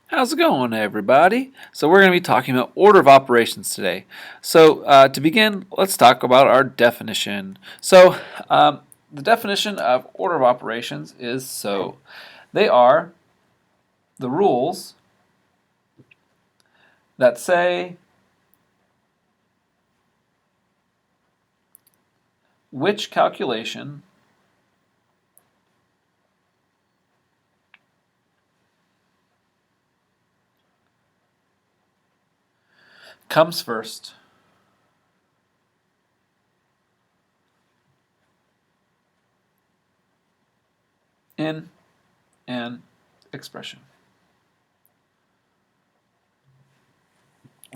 How's it going, everybody? So we're going to be talking about order of operations today. So to begin, let's talk about our definition. The definition of order of operations is they are the rules that say which calculation comes first in an expression.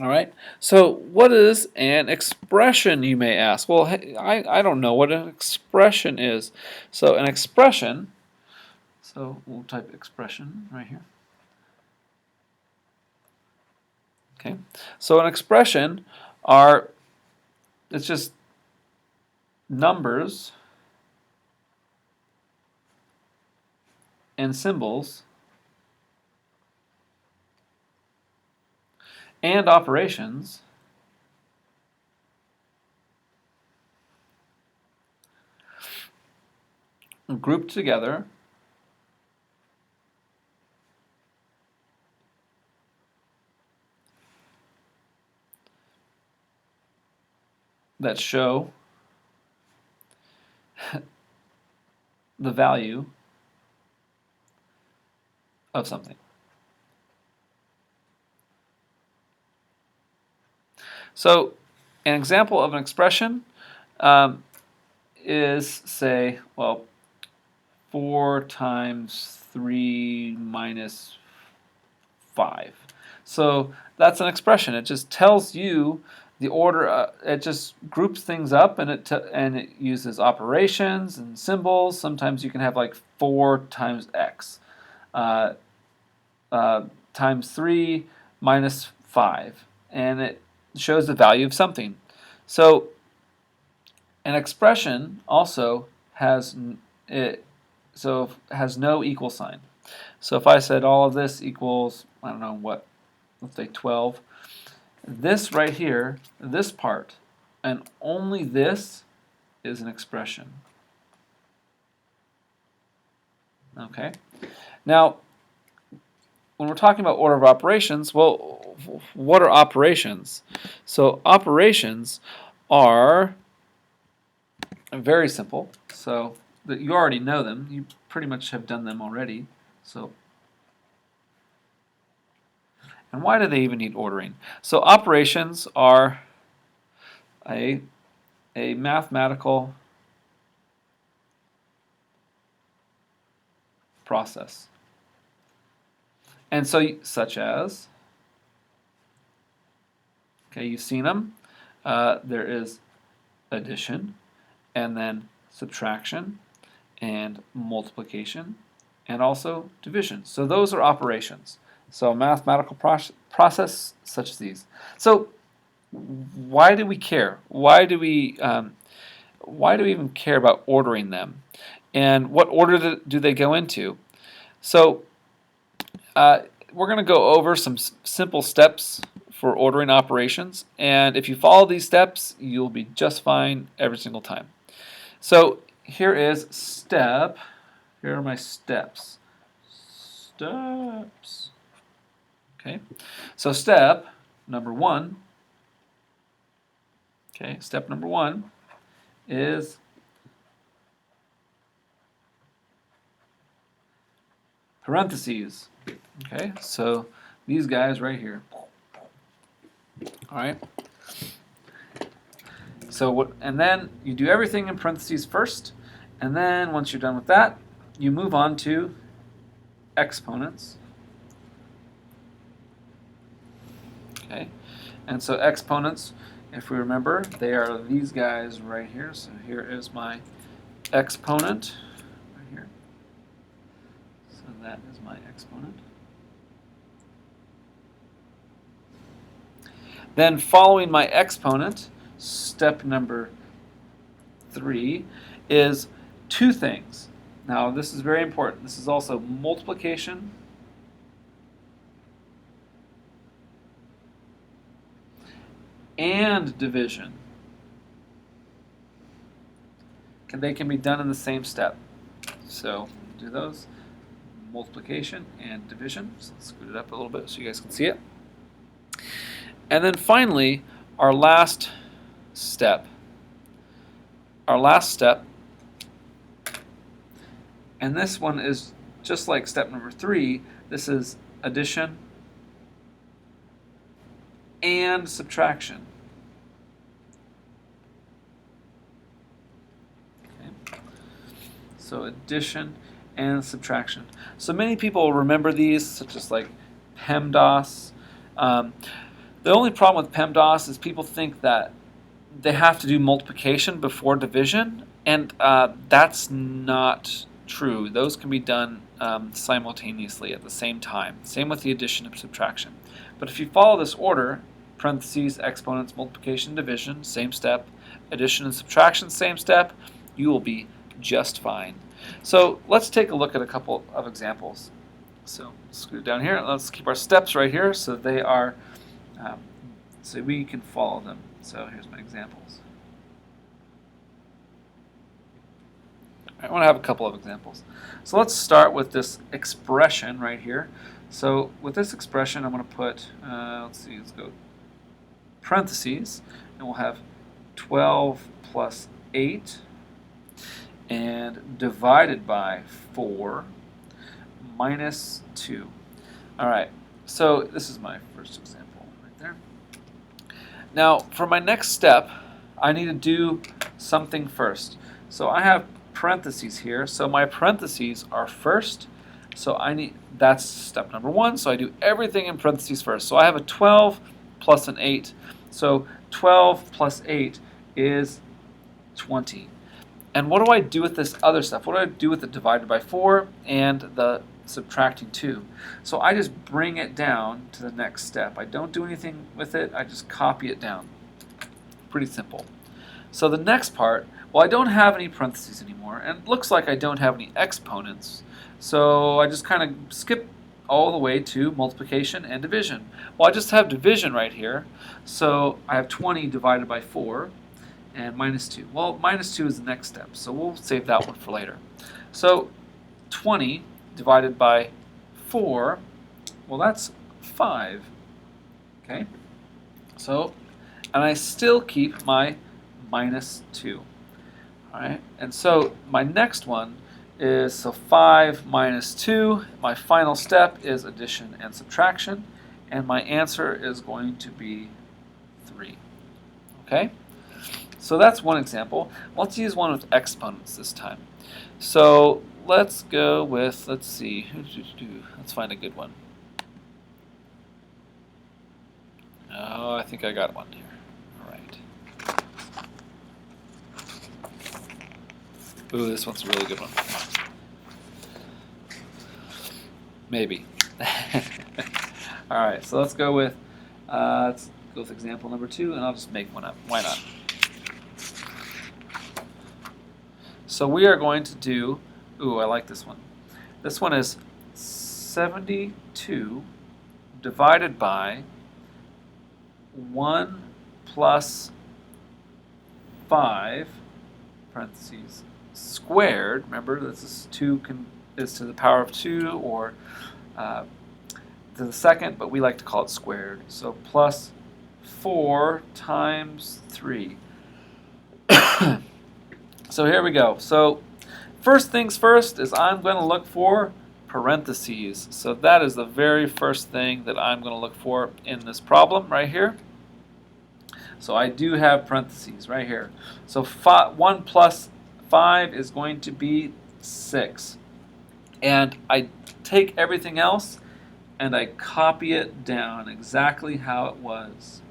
All right. So, what is an expression, you may ask? Well, hey, I don't know what an expression is. So, an expression, so we'll type expression right here. Okay. So, an expression it's just numbers and symbols and operations grouped together that show the value of something. So, an example of an expression is, say, 4 times 3 minus 5. So that's an expression. It just tells you the order. It just groups things up, and it uses operations and symbols. Sometimes you can have like 4 times x, uh, times 3 minus 5, and it shows the value of something. So an expression also has has no equal sign. So if I said all of this equals, I don't know what, let's say 12, this right here, this part, and only this is an expression. Okay? Now, when we're talking about order of operations, well, what are operations? So operations are very simple. So you already know them. You pretty much have done them already. So, and why do they even need ordering? So operations are a mathematical process. And so, such as, okay, you've seen them. There is addition, and then subtraction, and multiplication, and also division. So those are operations. So a mathematical process such as these. So why do we care? Why do we even care about ordering them? And what order do they go into? So we're going to go over some simple steps for ordering operations, and if you follow these steps, you'll be just fine every single time. So here are my steps. Steps. Okay, so step number one is parentheses. Okay, so these guys right here. All right. So and then you do everything in parentheses first, and then once you're done with that, you move on to exponents. Okay, and so exponents, if we remember, they are these guys right here. So here is my exponent right here. So that is my exponent. Then following my exponent, step number 3 is two things. Now this is very important. This is also multiplication and division. They can be done in the same step. So do those, multiplication and division. So let's scoot it up a little bit so you guys can see it. And then finally, our last step. And this one is just like step number 3. This is addition and subtraction. Okay. So addition and subtraction. So many people remember these, such as like PEMDAS. The only problem with PEMDAS is people think that they have to do multiplication before division, and that's not true. Those can be done simultaneously at the same time. Same with the addition and subtraction. But if you follow this order, parentheses, exponents, multiplication, division, same step, addition and subtraction, same step, you will be just fine. So let's take a look at a couple of examples. So scoot down here. Let's keep our steps right here so they are, so we can follow them. So here's my examples. I want to have a couple of examples. So let's start with this expression right here. So with this expression, I'm going to put, let's go parentheses, and we'll have 12 plus 8 and divided by 4 minus 2. All right, so this is my first example right there. Now, for my next step, I need to do something first. So I have parentheses here, so my parentheses are first. So that's step number 1, so I do everything in parentheses first. So I have a 12 plus an 8. So 12 plus 8 is 20. And what do I do with this other stuff? What do I do with the divided by 4 and the subtracting 2? So I just bring it down to the next step. I don't do anything with it, I just copy it down. Pretty simple. So the next part, well, I don't have any parentheses anymore, and it looks like I don't have any exponents. So I just kind of skip all the way to multiplication and division. Well, I just have division right here, so I have 20 divided by 4 and minus 2. Well, minus 2 is the next step, so we'll save that one for later. So 20 divided by 4, well, that's 5. Okay? So, and I still keep my minus 2. All right? And so my next one is, so 5 minus 2, my final step is addition and subtraction, and my answer is going to be 3. Okay? So that's one example. Let's use one with exponents this time. So let's go with, let's see, let's find a good one. Oh, I think I got one here. All right. Ooh, this one's a really good one. Maybe. All right, so let's go with example number 2, and I'll just make one up. Why not? So we are going to do, ooh, I like this one. This one is 72 divided by 1 plus 5, parentheses, squared. Remember, this is 2 is to the power of 2, or to the second, but we like to call it squared. So plus 4 times 3. So here we go. So first things first is I'm going to look for parentheses. So that is the very first thing that I'm going to look for in this problem right here. So I do have parentheses right here. So 1 plus 5 is going to be 6. And I take everything else and I copy it down exactly how it was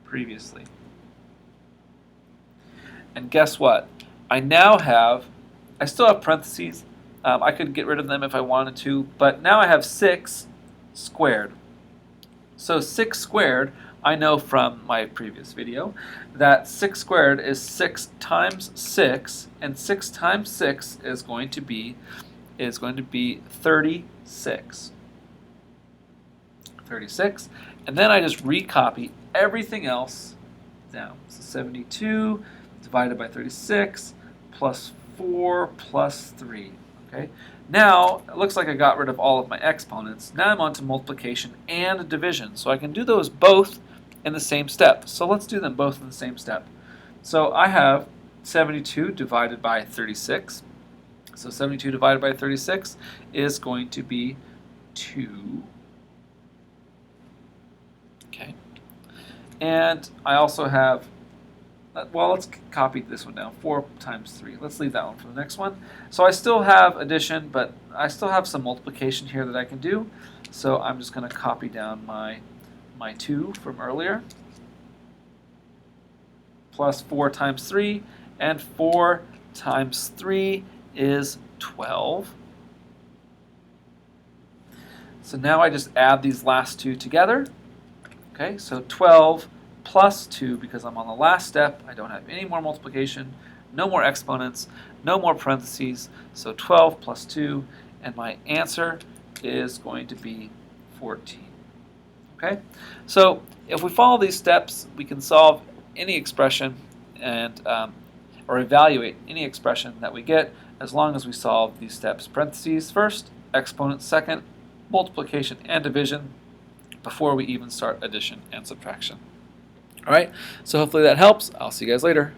previously. And guess what? I still have parentheses. I could get rid of them if I wanted to, but now I have 6 squared. So 6 squared, I know from my previous video, that 6 squared is 6 times 6, and 6 times 6 is going to be 36. 36, and then I just recopy everything else down. So 72 divided by 36 plus 4 plus 3. Okay. Now, it looks like I got rid of all of my exponents. Now I'm on to multiplication and division. So I can do those both in the same step. So let's do them both in the same step. So I have 72 divided by 36. So 72 divided by 36 is going to be 2. Okay. And I also have, well, let's copy this one down. 4 times 3. Let's leave that one for the next one. So I still have addition, but I still have some multiplication here that I can do. So I'm just going to copy down my 2 from earlier. Plus 4 times 3. And 4 times 3 is 12. So now I just add these last two together. Okay, so 12 plus 2, because I'm on the last step, I don't have any more multiplication, no more exponents, no more parentheses, so 12 plus 2, and my answer is going to be 14. Okay, so if we follow these steps, we can solve any expression and or evaluate any expression that we get as long as we solve these steps. Parentheses first, exponents second, multiplication and division before we even start addition and subtraction. All right, so hopefully that helps. I'll see you guys later.